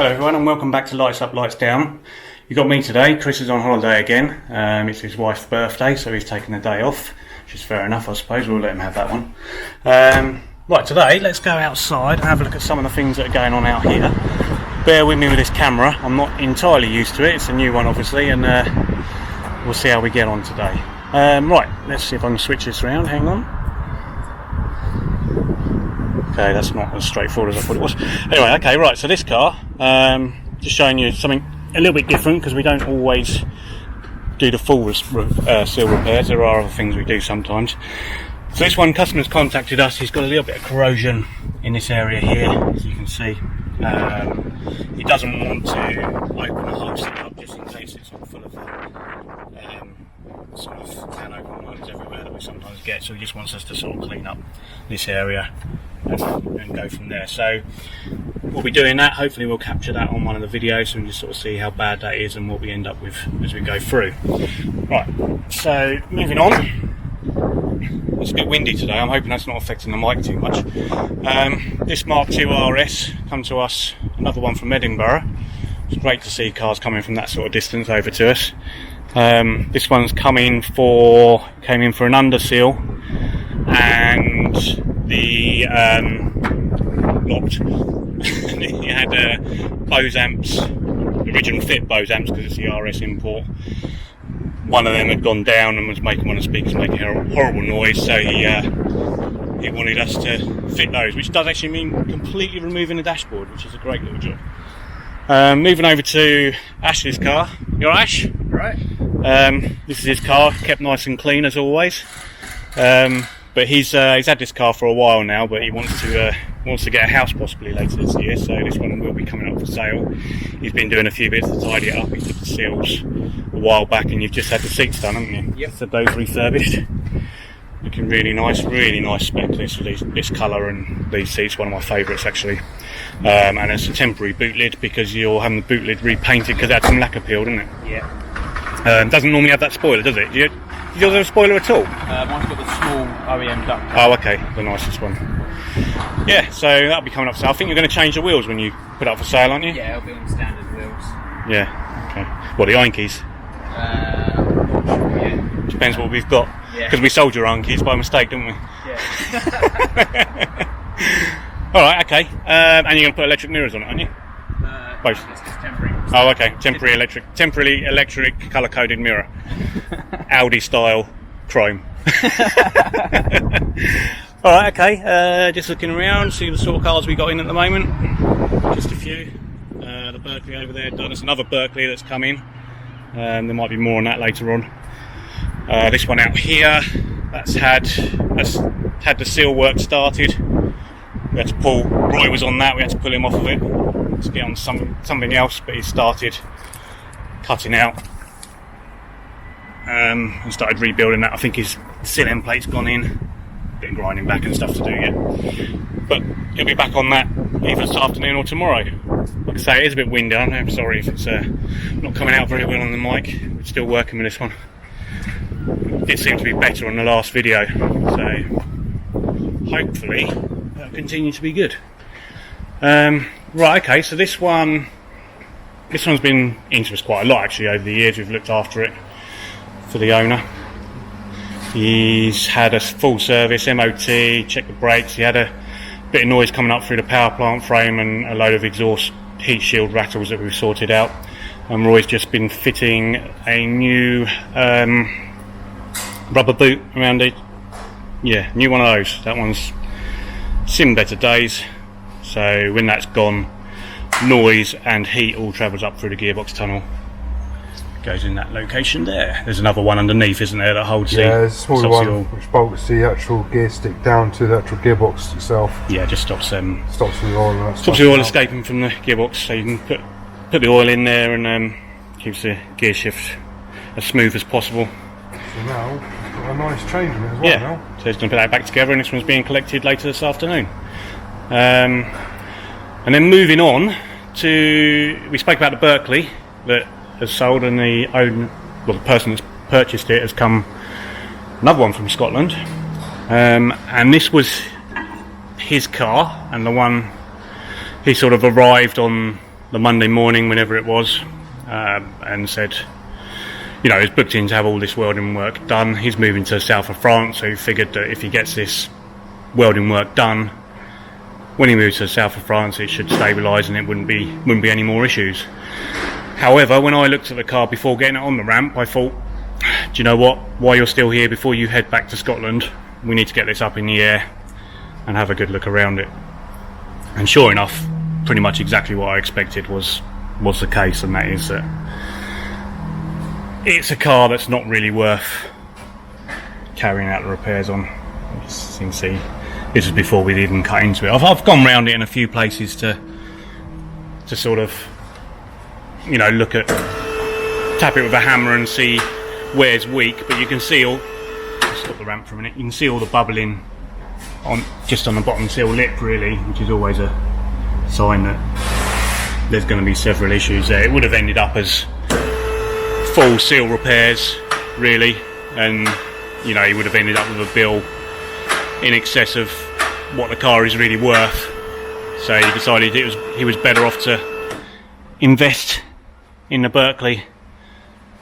Hello everyone and welcome back to Lights Up, Lights Down. You got me today. Chris is on holiday again. It's his wife's birthday, so he's taking the day off, which is fair enough I suppose. We'll let him have that one. Right, today let's go outside and have a look at some of the things that are going on out here. Bear with me with this camera, I'm not entirely used to it, it's a new one obviously, and we'll see how we get on today. Right, let's see if I can switch this around, hang on. Okay, that's not as straightforward as I thought it was. Anyway, okay, right, so this car, just showing you something a little bit different because we don't always do the full seal repairs. There are other things we do sometimes. So this one, customer's contacted us. He's got a little bit of corrosion in this area here, as you can see. He doesn't want to open the whole seat up just in case it's all full of sort of can open worms everywhere that we sometimes get. So he just wants us to sort of clean up this area and go from there. So we'll be doing that. Hopefully we'll capture that on one of the videos and just sort of see how bad that is and what we end up with as we go through. Right, so moving on. It's a bit windy today. I'm hoping that's not affecting the mic too much. This Mark II RS come to us, another one from Edinburgh. It's great to see cars coming from that sort of distance over to us. This one's came in for an underseal, and the locked. He had Bose amps, original fit Bose amps because it's the RS import. One of them had gone down and was making one of the speakers making a horrible noise, so he wanted us to fit those, which does actually mean completely removing the dashboard, which is a great little job. Moving over to Ashlee's car. You're Ash? Right. This is his car, kept nice and clean as always. But he's had this car for a while now, but he wants to get a house possibly later this year, so this one will be coming up for sale. He's been doing a few bits to tidy it up. He did the seals a while back, and you've just had the seats done, haven't you? Yep. So those refurbished. Looking really nice spec this colour and these seats, one of my favourites actually. And it's a temporary boot lid because you're having the boot lid repainted because it had some lacquer peel, didn't it? Yeah. Doesn't normally have that spoiler, does it? Did yours have a spoiler at all? Mine's got the small OEM duct. Oh, okay, the nicest one. Yeah, so that'll be coming up for sale. I think you're going to change the wheels when you put it up for sale, aren't you? Yeah, it'll be on standard wheels. Yeah, okay. What, the Inkeys? Yeah. Depends what we've got. Yeah. Because we sold your Inkeys by mistake, didn't we? Yeah. Alright, okay. And you're going to put electric mirrors on it, aren't you? Both. It's just temporary. Oh, okay. Temporarily electric colour-coded mirror. Audi style chrome. Alright, okay. Just looking around, see the sort of cars we got in at the moment. Just a few. The Berkeley over there done. There's another Berkeley that's come in. There might be more on that later on. This one out here, that's had the seal work started. We had to pull. Roy was on that. We had to pull him off of it to get on something else, but he started cutting out and started rebuilding that. I think his seal end plate's gone in. Bit of grinding back and stuff to do yet, but he'll be back on that either this afternoon or tomorrow. Like I say, it is a bit windy. I'm sorry if it's not coming out very well on the mic. We're still working with this one. It seemed to be better on the last video, so hopefully that'll continue to be good. Right, okay, so this one's been into us quite a lot actually over the years. We've looked after it for the owner. He's had a full service, MOT, checked the brakes. He had a bit of noise coming up through the power plant frame and a load of exhaust heat shield rattles that we've sorted out. And Roy's just been fitting a new rubber boot around it. Yeah, new one of those. That one's seen better days. So when that's gone, noise and heat all travels up through the gearbox tunnel. Goes in that location there. There's another one underneath, isn't there, that holds there's a smaller one which bolts the actual gear stick down to the actual gearbox itself. Yeah, just stops the oil and that stops the oil escaping from the gearbox, so you can put the oil in there and keeps the gear shift as smooth as possible. So now it's got a nice change in it as well. Yeah, now. so he's going to put that back together, and this one's being collected later this afternoon. And then moving on to, we spoke about the Berkeley that has sold, and the person that's purchased it has come another one from Scotland, and this was his car, and the one he sort of arrived on the Monday morning, whenever it was, and said, you know, he's booked in to have all this welding work done. He's moving to the south of France, so he figured that if he gets this welding work done, when he moves to the south of France, it should stabilise and it wouldn't be any more issues. However, when I looked at the car before getting it on the ramp, I thought, do you know what? While you're still here, before you head back to Scotland, we need to get this up in the air and have a good look around it. And sure enough, pretty much exactly what I expected was the case, and that is that it's a car that's not really worth carrying out the repairs on. As you can see, this is before we'd even cut into it. I've gone round it in a few places to sort of, you know, tap it with a hammer and see where's weak, but you can see stop the ramp for a minute. You can see all the bubbling just on the bottom seal lip, really, which is always a sign that there's going to be several issues there. It would have ended up as full seal repairs, really, and you know, he would have ended up with a bill in excess of what the car is really worth. So he decided he was better off to invest in the Berkeley.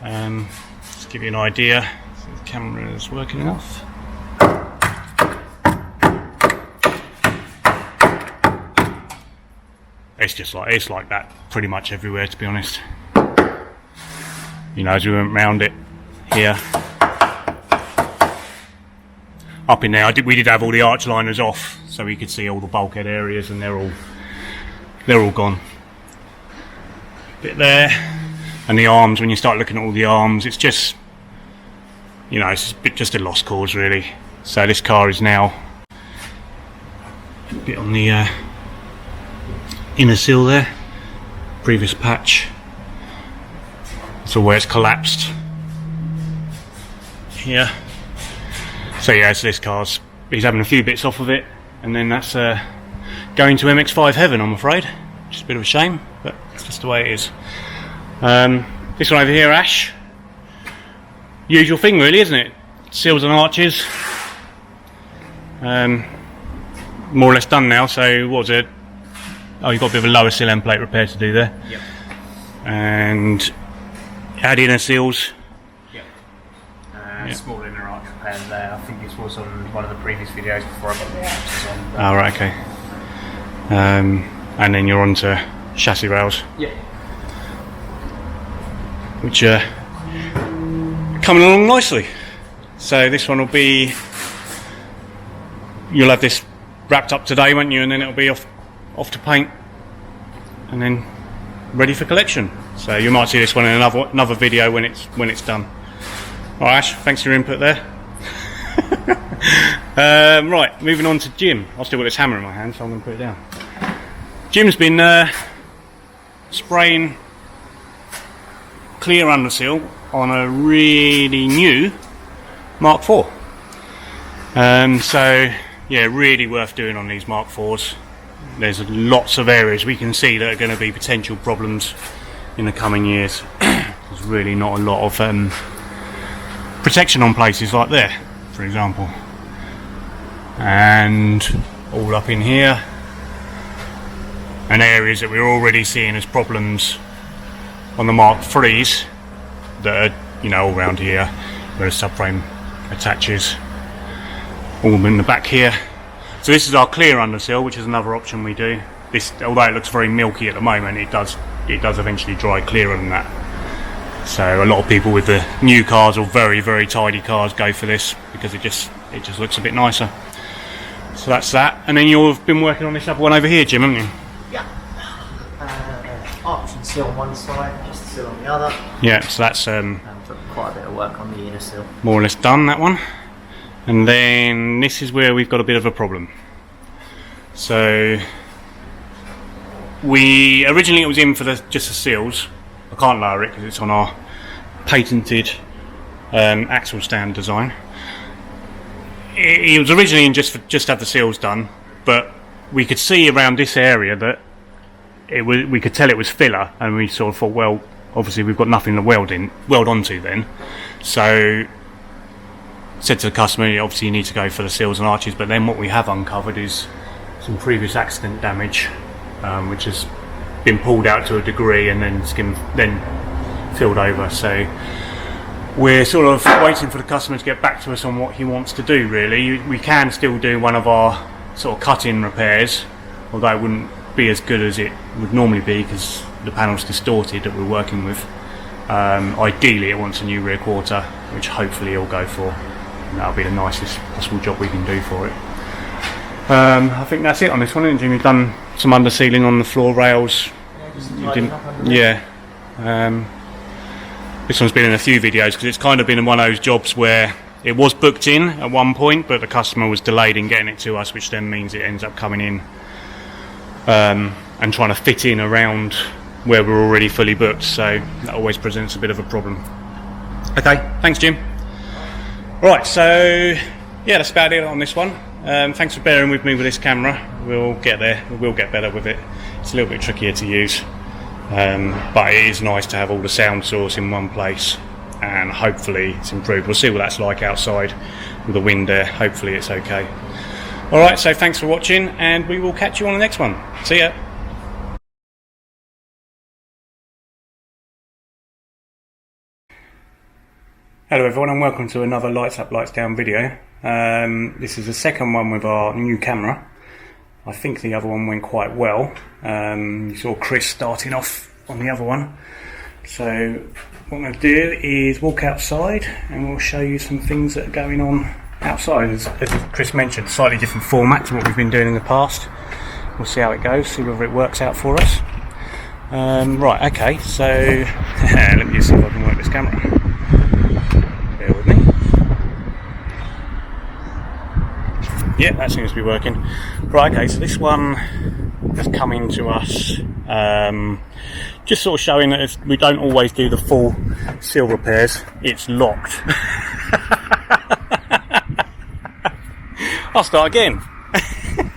Just to give you an idea, if the camera is working enough. It's like that pretty much everywhere, to be honest. You know, as we went round it here, up in there, we did have all the arch liners off, so we could see all the bulkhead areas, and they're all gone. Bit there, and the arms. When you start looking at all the arms, it's just, you know, it's just a lost cause, really. So this car is now a bit on the inner seal there, previous patch. So where it's collapsed here. So yeah, so this car's, he's having a few bits off of it, and then that's going to MX5 heaven, I'm afraid. Just a bit of a shame, but it's just the way it is. This one over here, Ash. Usual thing, really, isn't it? Seals and arches. More or less done now. So what was it? Oh, you've got a bit of a lower seal end plate repair to do there. Yep. And add inner seals. Yep. Small inner arch repair there. I think this was on one of the previous videos before I got the arches on. Oh, right, okay. And then you're on to chassis rails. Yeah. Which are coming along nicely. So this one will be, you'll have this wrapped up today, won't you? And then it'll be off to paint, and then ready for collection. So you might see this one in another video when it's done. All right, Ash, thanks for your input there. Right, moving on to Jim. I've still got this hammer in my hand, so I'm going to put it down. Jim's been spraying clear underseal on a really new Mark 4. So yeah, really worth doing on these Mark 4s. There's lots of areas we can see that are going to be potential problems in the coming years. There's really not a lot of protection on places like there, for example, and all up in here, and areas that we're already seeing as problems on the Mark 3s that are, you know, all around here where the subframe attaches, all in the back here. So this is our clear underseal, which is another option we do. This, although it looks very milky at the moment, it does eventually dry clearer than that. So a lot of people with the new cars or very, very tidy cars go for this because it just looks a bit nicer. So that's that. And then you've been working on this other one over here, Jim, haven't you? Yeah. Arch and seal on one side, just seal on the other. Yeah, so that's And put quite a bit of work on the inner seal. more or less done, that one. And then this is where we've got a bit of a problem. So we originally, it was in for just the seals. I can't lower it because it's on our patented axle stand design. It was originally in just to have the seals done, but we could see around this area that we could tell it was filler, and we sort of thought, well, obviously we've got nothing to weld onto then. So said to the customer, obviously you need to go for the seals and arches, but then what we have uncovered is some previous accident damage, which has been pulled out to a degree and then filled over. So we're sort of waiting for the customer to get back to us on what he wants to do. Really, we can still do one of our sort of cut-in repairs, although it wouldn't be as good as it would normally be because the panel's distorted that we're working with. Ideally it wants a new rear quarter, which hopefully he'll go for, and that'll be the nicest possible job we can do for it. I think that's it on this one, isn't it, Jim? You've done some undersealing on the floor rails. Yeah. This one's been in a few videos because it's kind of been one of those jobs where it was booked in at one point, but the customer was delayed in getting it to us, which then means it ends up coming in and trying to fit in around where we're already fully booked, so that always presents a bit of a problem. Okay, thanks Jim. Right, so yeah, that's about it on this one. Thanks for bearing with me with this camera. We'll get there, we'll get better with it. It's a little bit trickier to use, but it is nice to have all the sound source in one place, and hopefully it's improved. We'll see what that's like outside with the wind there. Hopefully it's okay. Alright, so thanks for watching, and we will catch you on the next one. See ya. Hello everyone, and welcome to another Lights Up Lights Down video. This is the second one with our new camera. I think the other one went quite well. You saw Chris starting off on the other one. So what I'm going to do is walk outside and we'll show you some things that are going on outside. As Chris mentioned, slightly different format to what we've been doing in the past. We'll see how it goes, see whether it works out for us. Right, okay, so let me just see if I can work this camera. Bear with me. Yeah, that seems to be working. Right, okay, so this one has come in to us, just sort of showing that we don't always do the full seal repairs. It's locked. I'll start again.